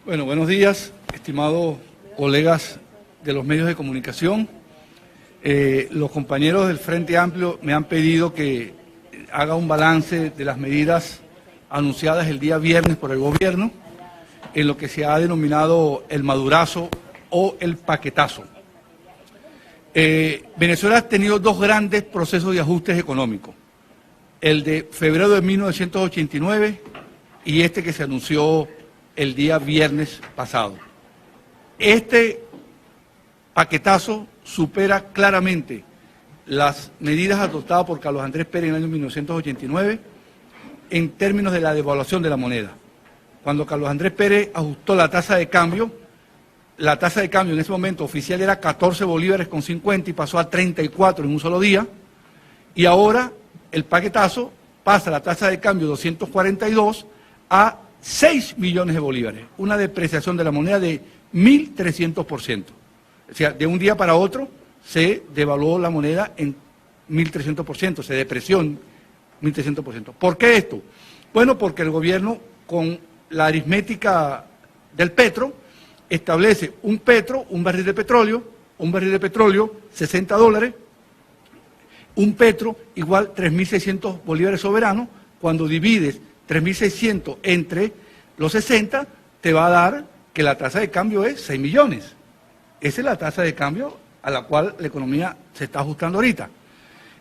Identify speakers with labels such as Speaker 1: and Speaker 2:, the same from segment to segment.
Speaker 1: Bueno, buenos días, estimados colegas de los medios de comunicación. Los compañeros del Frente Amplio me han pedido que haga un balance de las medidas anunciadas el día viernes por el gobierno en lo que se ha denominado el madurazo o el paquetazo. Venezuela ha tenido dos grandes procesos de ajustes económicos, el de febrero de 1989 y este que se anunció el día viernes pasado. Este paquetazo supera claramente las medidas adoptadas por Carlos Andrés Pérez en el año 1989 en términos de la devaluación de la moneda. Cuando Carlos Andrés Pérez ajustó la tasa de cambio en ese momento oficial era 14 bolívares con 50 y pasó a 34 en un solo día, y ahora el paquetazo pasa la tasa de cambio 242 a 6 millones de bolívares, una depreciación de la moneda de 1.300%. O sea, de un día para otro se devaluó la moneda en 1.300%, se depreció en 1.300%. ¿Por qué esto? Bueno, porque el gobierno, con la aritmética del petro, establece un barril de petróleo, 60 dólares, un petro igual 3.600 bolívares soberanos. Cuando divides 3.600 entre los 60, te va a dar que la tasa de cambio es 6 millones. Esa es la tasa de cambio a la cual la economía se está ajustando ahorita.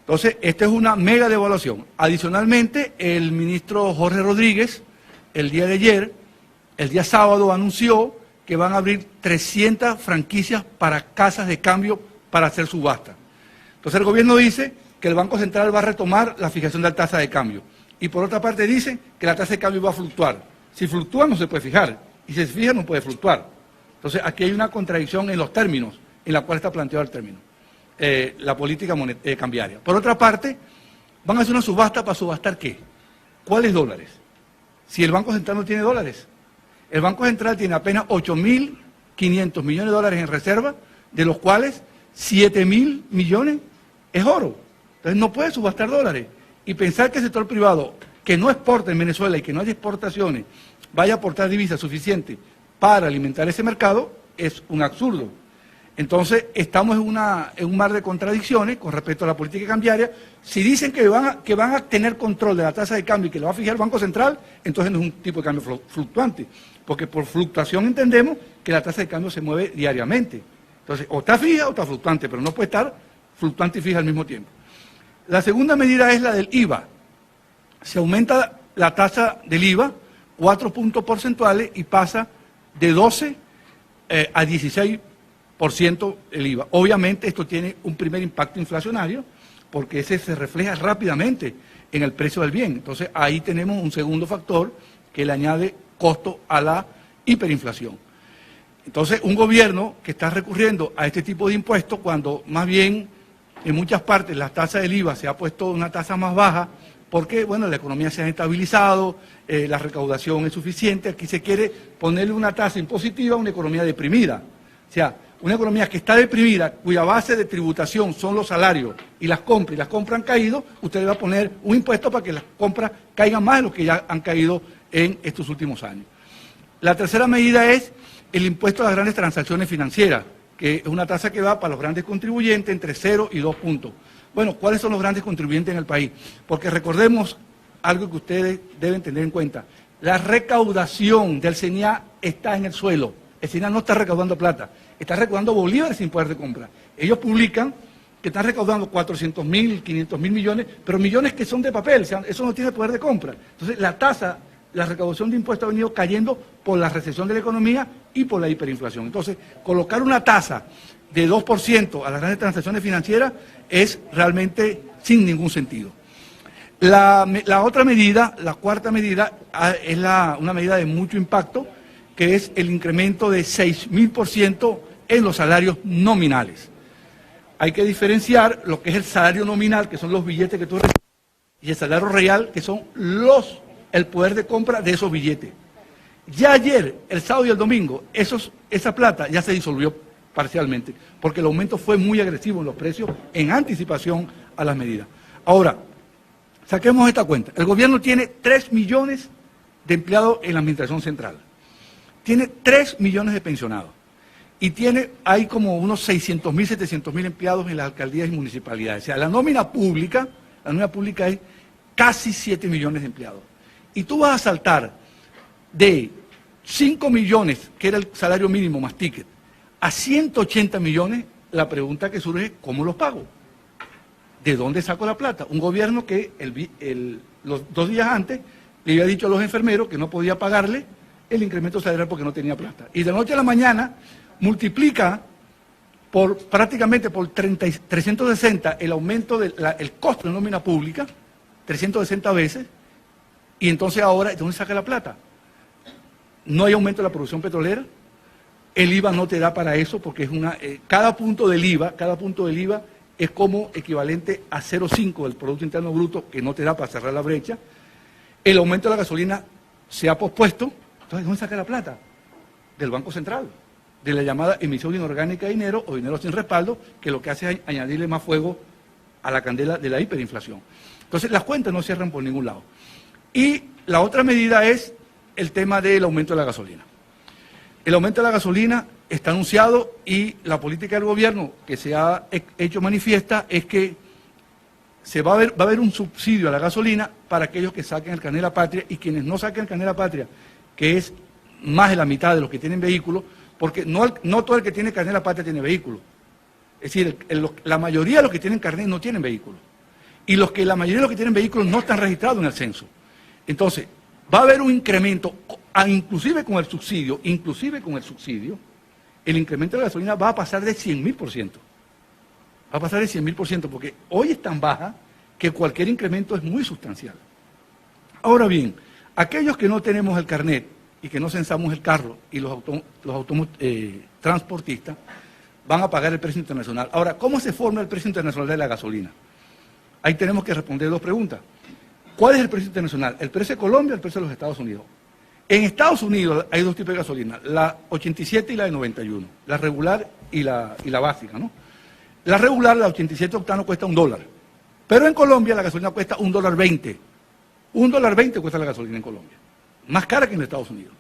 Speaker 1: Entonces, esta es una mega devaluación. Adicionalmente, el ministro Jorge Rodríguez, el día de ayer, el día sábado, anunció que van a abrir 300 franquicias para casas de cambio para hacer subasta. Entonces, el gobierno dice que el Banco Central va a retomar la fijación de la tasa de cambio. Y por otra parte dicen que la tasa de cambio va a fluctuar. Si fluctúa no se puede fijar, y si se fija no puede fluctuar. Entonces aquí hay una contradicción en los términos, en la cual está planteado el término, la política cambiaria. Por otra parte, van a hacer una subasta. ¿Para subastar qué? ¿Cuáles dólares? Si el Banco Central no tiene dólares. El Banco Central tiene apenas 8.500 millones de dólares en reserva, de los cuales 7.000 millones es oro. Entonces no puede subastar dólares. Y pensar que el sector privado, que no exporta en Venezuela y que no hay exportaciones, vaya a aportar divisas suficientes para alimentar ese mercado, es un absurdo. Entonces, estamos en un mar de contradicciones con respecto a la política cambiaria. Si dicen que van a tener control de la tasa de cambio y que lo va a fijar el Banco Central, entonces no es un tipo de cambio fluctuante, porque por fluctuación entendemos que la tasa de cambio se mueve diariamente. Entonces, o está fija o está fluctuante, pero no puede estar fluctuante y fija al mismo tiempo. La segunda medida es la del IVA. Se aumenta la tasa del IVA 4 puntos porcentuales y pasa de 12 a 16% el IVA. Obviamente esto tiene un primer impacto inflacionario porque ese se refleja rápidamente en el precio del bien. Entonces ahí tenemos un segundo factor que le añade costo a la hiperinflación. Entonces un gobierno que está recurriendo a este tipo de impuestos cuando más bien en muchas partes la tasa del IVA se ha puesto una tasa más baja porque, bueno, la economía se ha estabilizado, la recaudación es suficiente. Aquí se quiere ponerle una tasa impositiva a una economía deprimida. O sea, una economía que está deprimida, cuya base de tributación son los salarios y las compras han caído, usted le va a poner un impuesto para que las compras caigan más de lo que ya han caído en estos últimos años. La tercera medida es el impuesto a las grandes transacciones financieras, que es una tasa que va para los grandes contribuyentes entre 0 y 2 puntos. Bueno, ¿cuáles son los grandes contribuyentes en el país? Porque recordemos algo que ustedes deben tener en cuenta. La recaudación del CENIA está en el suelo. El CENIA no está recaudando plata, está recaudando bolívares sin poder de compra. Ellos publican que están recaudando 400.000, 500.000 millones, pero millones que son de papel, o sea, eso no tiene poder de compra. Entonces, la recaudación de impuestos ha venido cayendo por la recesión de la economía y por la hiperinflación. Entonces, colocar una tasa de 2% a las grandes transacciones financieras es realmente sin ningún sentido. La otra medida, la cuarta medida, es una medida de mucho impacto, que es el incremento de 6.000% en los salarios nominales. Hay que diferenciar lo que es el salario nominal, que son los billetes que tú recibes, y el salario real, que son el poder de compra de esos billetes. Ya ayer, el sábado y el domingo, esa plata ya se disolvió parcialmente, porque el aumento fue muy agresivo en los precios en anticipación a las medidas. Ahora, saquemos esta cuenta. El gobierno tiene 3 millones de empleados en la administración central. tiene 3 millones de pensionados y hay como unos 600.000, 700.000 empleados en las alcaldías y municipalidades. O sea, la nómina pública es casi 7 millones de empleados. Y tú vas a saltar de 5 millones, que era el salario mínimo más ticket, a 180 millones, la pregunta que surge, ¿cómo los pago? ¿De dónde saco la plata? Un gobierno que los 2 días antes le había dicho a los enfermeros que no podía pagarle el incremento salarial porque no tenía plata. Y de la noche a la mañana multiplica prácticamente por 360 el aumento del costo de nómina pública, 360 veces, y entonces ahora, ¿de dónde saca la plata? No hay aumento de la producción petrolera, el IVA no te da para eso porque cada punto del IVA es como equivalente a 0,5 del Producto Interno Bruto, que no te da para cerrar la brecha. El aumento de la gasolina se ha pospuesto. Entonces, ¿de dónde saca la plata? Del Banco Central, de la llamada emisión inorgánica de dinero o dinero sin respaldo, que lo que hace es añadirle más fuego a la candela de la hiperinflación. Entonces, las cuentas no cierran por ningún lado. Y la otra medida es el tema del aumento de la gasolina. El aumento de la gasolina está anunciado y la política del gobierno que se ha hecho manifiesta es que va a haber un subsidio a la gasolina para aquellos que saquen el carnet de la patria y quienes no saquen el carnet de la patria, que es más de la mitad de los que tienen vehículos, porque no todo el que tiene carnet de la patria tiene vehículo. Es decir, la mayoría de los que tienen carnet no tienen vehículo. Y la mayoría de los que tienen vehículos no están registrados en el censo. Entonces, va a haber un incremento, inclusive con el subsidio, el incremento de la gasolina va a pasar de 100.000%. Va a pasar de 100.000%, porque hoy es tan baja que cualquier incremento es muy sustancial. Ahora bien, aquellos que no tenemos el carnet y que no censamos el carro y los transportistas van a pagar el precio internacional. Ahora, ¿cómo se forma el precio internacional de la gasolina? Ahí tenemos que responder 2 preguntas. ¿Cuál es el precio internacional? ¿El precio de Colombia o el precio de los Estados Unidos? En Estados Unidos hay 2 tipos de gasolina, la 87 y la de 91, la regular y la básica, ¿no? La regular, la 87 octano, cuesta $1, pero en Colombia la gasolina cuesta $1.20. $1.20 cuesta la gasolina en Colombia, más cara que en Estados Unidos.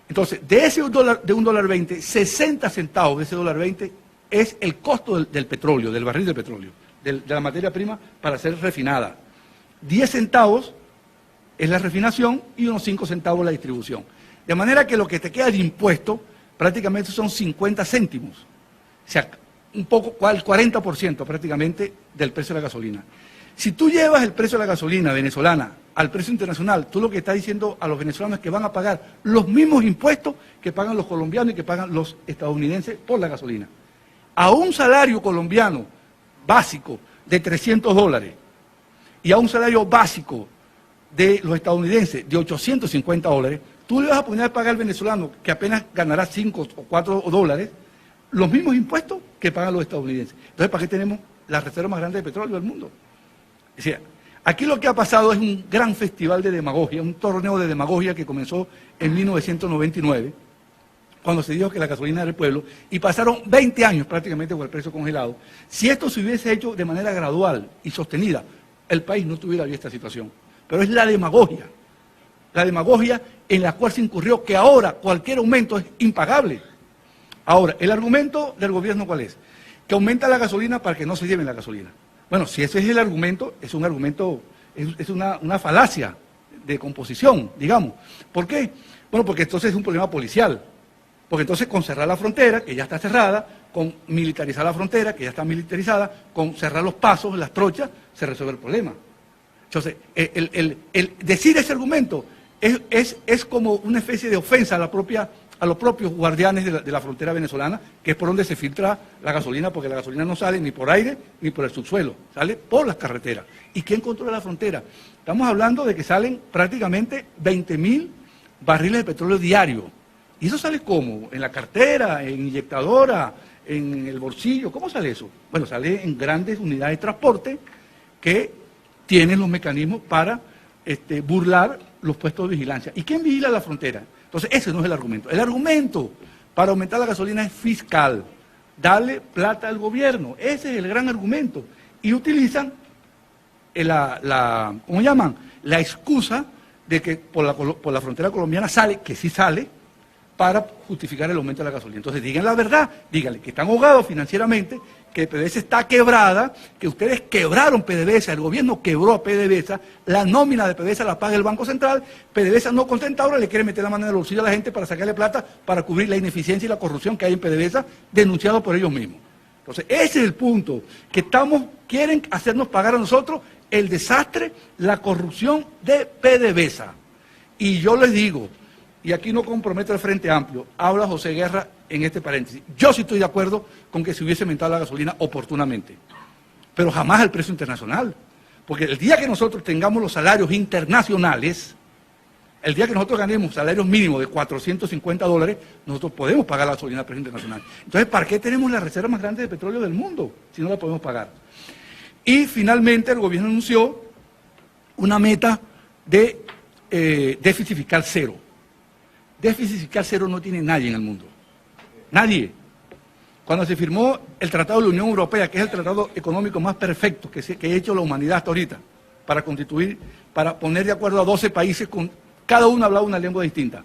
Speaker 1: Entonces, de $1.20, 60 centavos de ese $1.20 es el costo del petróleo, del barril de petróleo, de la materia prima para ser refinada. 10 centavos es la refinación y unos 5 centavos la distribución. De manera que lo que te queda de impuesto prácticamente son 50 céntimos. O sea, un poco, el 40% prácticamente del precio de la gasolina. Si tú llevas el precio de la gasolina venezolana al precio internacional, tú lo que estás diciendo a los venezolanos es que van a pagar los mismos impuestos que pagan los colombianos y que pagan los estadounidenses por la gasolina. A un salario colombiano básico de $300 y a un salario básico de los estadounidenses de $850, tú le vas a poner a pagar al venezolano, que apenas ganará 5 o 4 dólares, los mismos impuestos que pagan los estadounidenses. Entonces, ¿para qué tenemos la reserva más grande de petróleo del mundo? Es decir, aquí lo que ha pasado es un gran festival de demagogia, un torneo de demagogia que comenzó en 1999, cuando se dijo que la gasolina era el pueblo, y pasaron 20 años prácticamente con el precio congelado. Si esto se hubiese hecho de manera gradual y sostenida, el país no tuviera hoy esta situación. Pero es la demagogia en la cual se incurrió, que ahora cualquier aumento es impagable. Ahora, ¿el argumento del gobierno cuál es? Que aumenta la gasolina para que no se lleven la gasolina. Bueno, si ese es el argumento, es una falacia de composición, digamos. ¿Por qué? Bueno, porque entonces es un problema policial. Porque entonces con cerrar la frontera, que ya está cerrada, con militarizar la frontera, que ya está militarizada, con cerrar los pasos, las trochas, se resuelve el problema. Entonces, el decir ese argumento es como una especie de ofensa a los propios guardianes de la frontera venezolana, que es por donde se filtra la gasolina, porque la gasolina no sale ni por aire ni por el subsuelo, sale por las carreteras. ¿Y quién controla la frontera? Estamos hablando de que salen prácticamente 20.000 barriles de petróleo diarios. ¿Y eso sale cómo? ¿En la cartera, en inyectadora, en el bolsillo? ¿Cómo sale eso? Bueno, sale en grandes unidades de transporte que tienen los mecanismos para burlar los puestos de vigilancia. ¿Y quién vigila la frontera? Entonces, ese no es el argumento. El argumento para aumentar la gasolina es fiscal. Darle plata al gobierno. Ese es el gran argumento. Y utilizan ¿cómo llaman? La excusa de que por la frontera colombiana sale, que sí sale, para justificar el aumento de la gasolina. Entonces digan la verdad, díganle que están ahogados financieramente, que PDVSA está quebrada, que ustedes quebraron PDVSA, el gobierno quebró a PDVSA, la nómina de PDVSA la paga el Banco Central, PDVSA no contenta ahora, le quiere meter la mano en el bolsillo a la gente para sacarle plata para cubrir la ineficiencia y la corrupción que hay en PDVSA, denunciado por ellos mismos. Entonces ese es el punto, que quieren hacernos pagar a nosotros el desastre, la corrupción de PDVSA. Y yo les digo, y aquí no comprometo el Frente Amplio, habla José Guerra en este paréntesis. Yo sí estoy de acuerdo con que se hubiese aumentado la gasolina oportunamente, pero jamás al precio internacional. Porque el día que nosotros tengamos los salarios internacionales, el día que nosotros ganemos salarios mínimos de $450, nosotros podemos pagar la gasolina al precio internacional. Entonces, ¿para qué tenemos la reserva más grande de petróleo del mundo si no la podemos pagar? Y finalmente el gobierno anunció una meta de déficit fiscal cero. Déficit fiscal cero no tiene nadie en el mundo. Nadie. Cuando se firmó el Tratado de la Unión Europea, que es el tratado económico más perfecto que ha hecho la humanidad hasta ahorita, para poner de acuerdo a 12 países, cada uno hablaba una lengua distinta,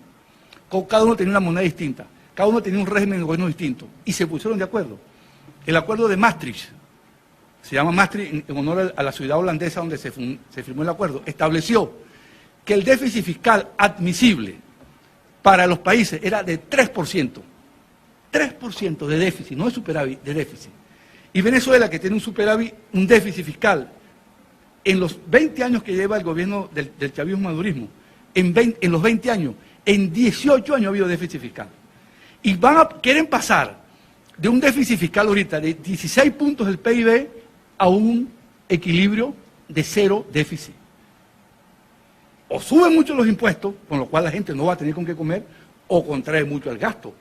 Speaker 1: cada uno tenía una moneda distinta, cada uno tenía un régimen de gobierno distinto, y se pusieron de acuerdo. El acuerdo de Maastricht, se llama Maastricht en honor a la ciudad holandesa donde se firmó el acuerdo, estableció que el déficit fiscal admisible para los países era de 3%. 3% de déficit, no de superávit, de déficit. Y Venezuela, que tiene un superávit, un déficit fiscal, en los 20 años que lleva el gobierno del chavismo-madurismo, en los 20 años, en 18 años ha habido déficit fiscal. Y quieren pasar de un déficit fiscal ahorita de 16 puntos del PIB a un equilibrio de cero déficit. O suben mucho los impuestos, con lo cual la gente no va a tener con qué comer, o contrae mucho el gasto.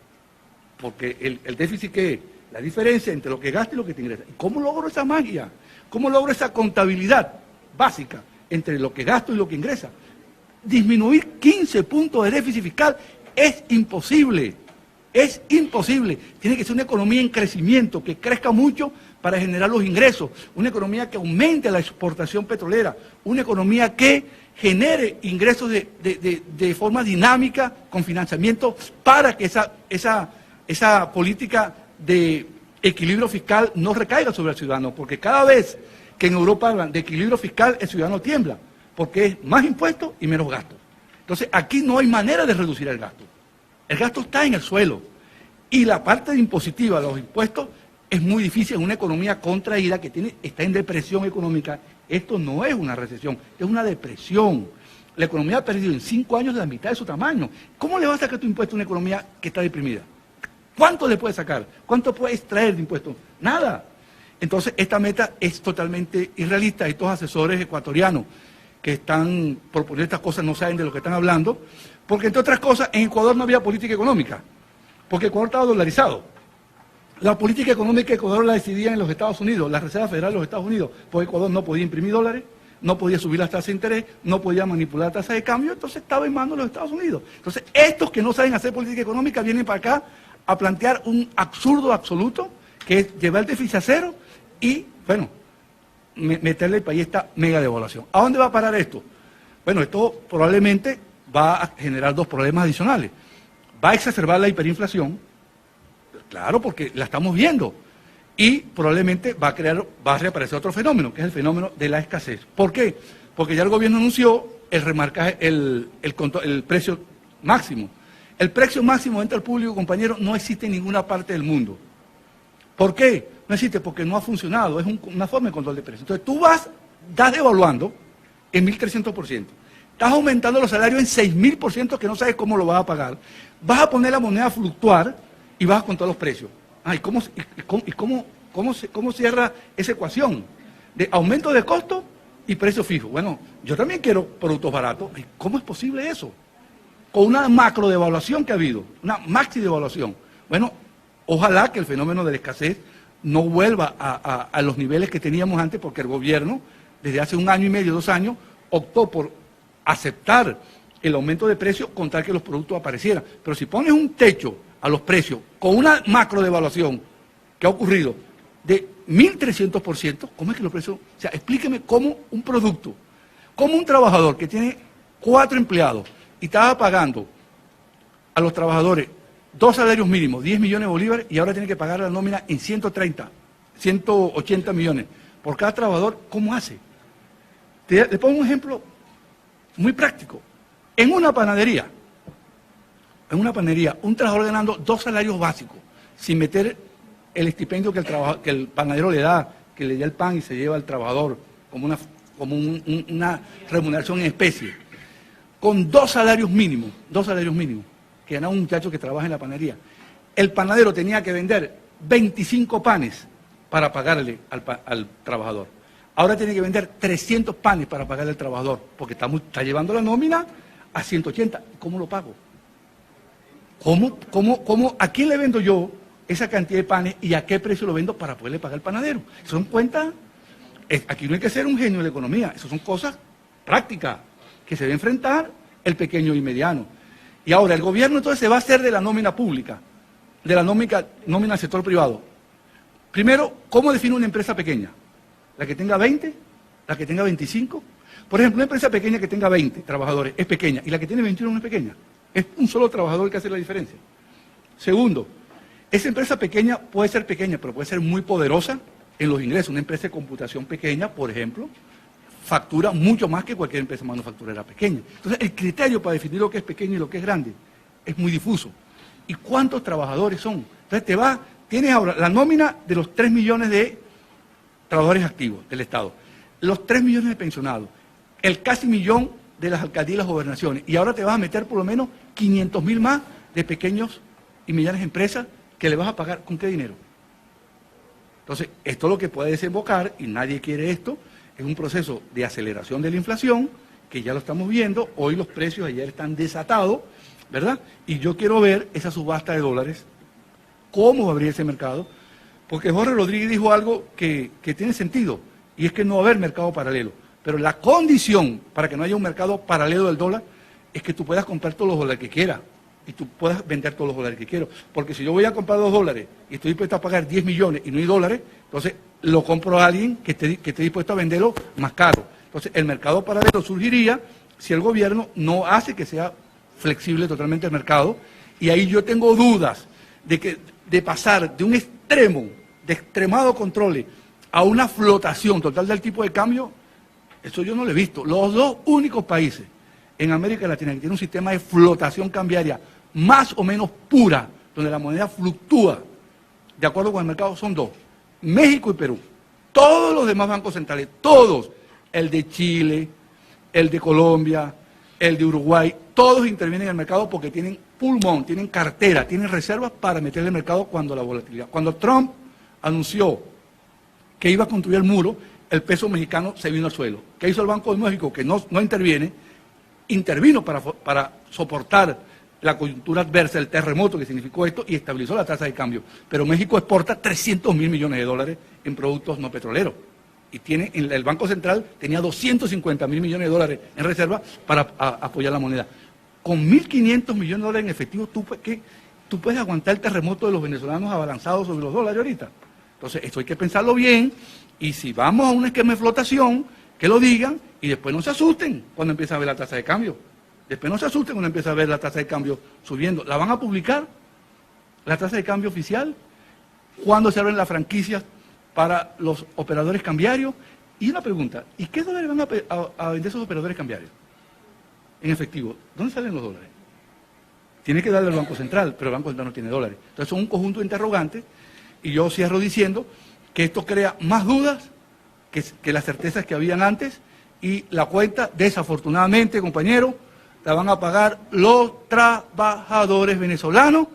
Speaker 1: Porque el déficit, ¿qué es? La diferencia entre lo que gasta y lo que te ingresa. ¿Y cómo logro esa magia? ¿Cómo logro esa contabilidad básica entre lo que gasto y lo que ingresa? Disminuir 15 puntos de déficit fiscal es imposible. Es imposible. Tiene que ser una economía en crecimiento, que crezca mucho para generar los ingresos. Una economía que aumente la exportación petrolera. Una economía que genere ingresos de forma dinámica, con financiamiento, para que esa política de equilibrio fiscal no recaiga sobre el ciudadano. Porque cada vez que en Europa hablan de equilibrio fiscal, el ciudadano tiembla, porque es más impuestos y menos gastos. Entonces, aquí no hay manera de reducir el gasto. El gasto está en el suelo. Y la parte impositiva, los impuestos, es muy difícil en una economía contraída que está en depresión económica. Esto no es una recesión, es una depresión. La economía ha perdido en 5 años la mitad de su tamaño. ¿Cómo le vas a sacar tu impuesto a una economía que está deprimida? ¿Cuánto le puedes sacar? ¿Cuánto puedes extraer de impuestos? Nada. Entonces, esta meta es totalmente irrealista. Estos asesores ecuatorianos que están proponiendo estas cosas no saben de lo que están hablando, porque, entre otras cosas, en Ecuador no había política económica, porque Ecuador estaba dolarizado. La política económica de Ecuador la decidían en los Estados Unidos, la Reserva Federal de los Estados Unidos, porque Ecuador no podía imprimir dólares, no podía subir las tasas de interés, no podía manipular la tasa de cambio, entonces estaba en manos de los Estados Unidos. Entonces, estos que no saben hacer política económica vienen para acá a plantear un absurdo absoluto, que es llevar el déficit a cero y, bueno, meterle al país esta mega devaluación. ¿A dónde va a parar esto? Bueno, esto probablemente va a generar dos problemas adicionales. Va a exacerbar la hiperinflación, claro, porque la estamos viendo, y probablemente va a reaparecer otro fenómeno, que es el fenómeno de la escasez. ¿Por qué? Porque ya el gobierno anunció el remarcaje, el precio máximo. El precio máximo entre el público, compañero, no existe en ninguna parte del mundo. ¿Por qué? No existe porque no ha funcionado, es una forma de control de precios. Entonces tú estás devaluando en 1.300%, estás aumentando los salarios en 6.000% que no sabes cómo lo vas a pagar, vas a poner la moneda a fluctuar y vas a contar los precios. ¿Cómo cierra esa ecuación de aumento de costo y precio fijo? Bueno, yo también quiero productos baratos. ¿Cómo es posible eso? Con una macro devaluación que ha habido, una maxi devaluación. Bueno, ojalá que el fenómeno de la escasez no vuelva a los niveles que teníamos antes, porque el gobierno, desde hace 1 año y medio, 2 años, optó por aceptar el aumento de precios con tal que los productos aparecieran. Pero si pones un techo a los precios con una macro devaluación que ha ocurrido de 1.300%, ¿cómo es que los precios? O sea, explíqueme cómo un producto, cómo un trabajador que tiene 4 empleados y estaba pagando a los trabajadores 2 salarios mínimos, 10 millones de bolívares, y ahora tiene que pagar la nómina en 130, 180 millones por cada trabajador. ¿Cómo hace? Le pongo un ejemplo muy práctico. En una panadería, un trabajador ganando 2 salarios básicos, sin meter el estipendio que el panadero le da, que le da el pan y se lleva al trabajador como una remuneración en especie, con 2 salarios mínimos, que ganaba un muchacho que trabaja en la panadería, el panadero tenía que vender 25 panes para pagarle al trabajador. Ahora tiene que vender 300 panes para pagarle al trabajador, porque está llevando la nómina a 180. ¿Cómo lo pago? ¿A quién le vendo yo esa cantidad de panes y a qué precio lo vendo para poderle pagar al panadero? Son cuentas. Aquí no hay que ser un genio de la economía, esas son cosas prácticas que se debe enfrentar el pequeño y mediano. Y ahora el gobierno entonces se va a hacer de la nómina pública, de la nómina al sector privado. Primero, ¿cómo define una empresa pequeña? ¿La que tenga 20? ¿La que tenga 25? Por ejemplo, una empresa pequeña que tenga 20 trabajadores es pequeña, y la que tiene 21 no es pequeña. Es un solo trabajador el que hace la diferencia. Segundo, esa empresa pequeña puede ser pequeña, pero puede ser muy poderosa en los ingresos. Una empresa de computación pequeña, por ejemplo, factura mucho más que cualquier empresa manufacturera pequeña. Entonces, el criterio para definir lo que es pequeño y lo que es grande es muy difuso. ¿Y cuántos trabajadores son? Entonces, tienes ahora la nómina de los 3 millones de trabajadores activos del Estado, los 3 millones de pensionados, el casi millón de las alcaldías y las gobernaciones, y ahora te vas a meter por lo menos 500.000 más de pequeños y medianas empresas que le vas a pagar. ¿Con qué dinero? Entonces, esto es lo que puede desembocar, y nadie quiere esto, es un proceso de aceleración de la inflación, que ya lo estamos viendo. Hoy los precios ayer están desatados, ¿verdad? Y yo quiero ver esa subasta de dólares, cómo va a abrir ese mercado, porque Jorge Rodríguez dijo algo que tiene sentido, y es que no va a haber mercado paralelo. Pero la condición para que no haya un mercado paralelo del dólar es que tú puedas comprar todos los dólares que quieras y tú puedas vender todos los dólares que quiero. Porque si yo voy a comprar $2 y estoy dispuesto a pagar 10 millones y no hay dólares, entonces lo compro a alguien que esté dispuesto a venderlo más caro. Entonces el mercado paralelo surgiría si el gobierno no hace que sea flexible totalmente el mercado, y ahí yo tengo dudas de pasar de un extremo, de extremado control a una flotación total del tipo de cambio. Eso yo no lo he visto. Los 2 únicos países en América Latina que tienen un sistema de flotación cambiaria más o menos pura, donde la moneda fluctúa de acuerdo con el mercado, son 2, México y Perú. Todos los demás bancos centrales, todos, el de Chile, el de Colombia, el de Uruguay, todos intervienen en el mercado porque tienen pulmón, tienen cartera, tienen reservas para meterle al mercado cuando la volatilidad. Cuando Trump anunció que iba a construir el muro, el peso mexicano se vino al suelo. ¿Qué hizo el Banco de México? Que no interviene, intervino para soportar la coyuntura adversa, el terremoto que significó esto, y estabilizó la tasa de cambio. Pero México exporta 300.000 millones de dólares en productos no petroleros. Y el Banco Central tenía 250.000 millones de dólares en reserva para apoyar la moneda. Con 1.500 millones de dólares en efectivo, ¿tú puedes aguantar el terremoto de los venezolanos abalanzados sobre los dólares ahorita? Entonces, esto hay que pensarlo bien. Y si vamos a un esquema de flotación, que lo digan, y después no se asusten cuando empieza a ver la tasa de cambio. Después no se asusten cuando empieza a ver la tasa de cambio subiendo. ¿La van a publicar? ¿La tasa de cambio oficial? ¿Cuándo se abren las franquicias para los operadores cambiarios? Y una pregunta, ¿y qué dólares van a vender esos operadores cambiarios? En efectivo, ¿dónde salen los dólares? Tiene que darle al Banco Central, pero el Banco Central no tiene dólares. Entonces son un conjunto de interrogantes, y yo cierro diciendo que esto crea más dudas que las certezas que habían antes, y la cuenta, desafortunadamente, compañeros, la van a pagar los trabajadores venezolanos,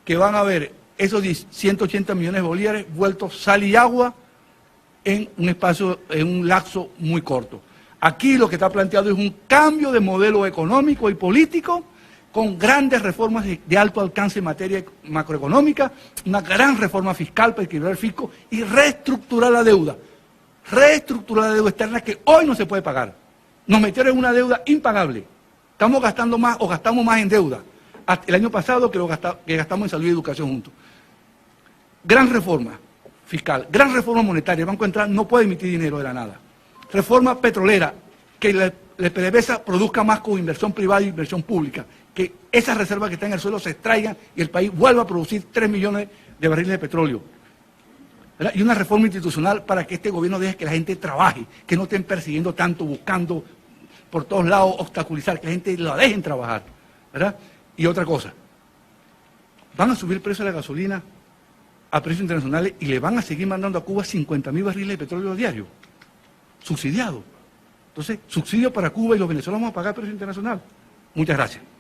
Speaker 1: que van a ver esos 180 millones de bolívares vueltos sal y agua en un lapso muy corto. Aquí lo que está planteado es un cambio de modelo económico y político, con grandes reformas de alto alcance en materia macroeconómica, una gran reforma fiscal para equilibrar el fisco y reestructurar la deuda externa que hoy no se puede pagar. Nos metieron en una deuda impagable. Estamos gastando más o gastamos más en deuda el año pasado que gastamos en salud y educación juntos. Gran reforma fiscal, gran reforma monetaria. El Banco Central no puede emitir dinero de la nada. Reforma petrolera, que la PDVSA produzca más con inversión privada e inversión pública, que esas reservas que están en el suelo se extraigan y el país vuelva a producir 3 millones de barriles de petróleo, ¿verdad? Y una reforma institucional para que este gobierno deje que la gente trabaje, que no estén persiguiendo tanto, buscando por todos lados obstaculizar, que la gente la dejen trabajar, ¿verdad? Y otra cosa, van a subir el precio de la gasolina a precios internacionales y le van a seguir mandando a Cuba 50.000 barriles de petróleo diario, subsidiado. Entonces, subsidio para Cuba y los venezolanos vamos a pagar precio internacional. Muchas gracias.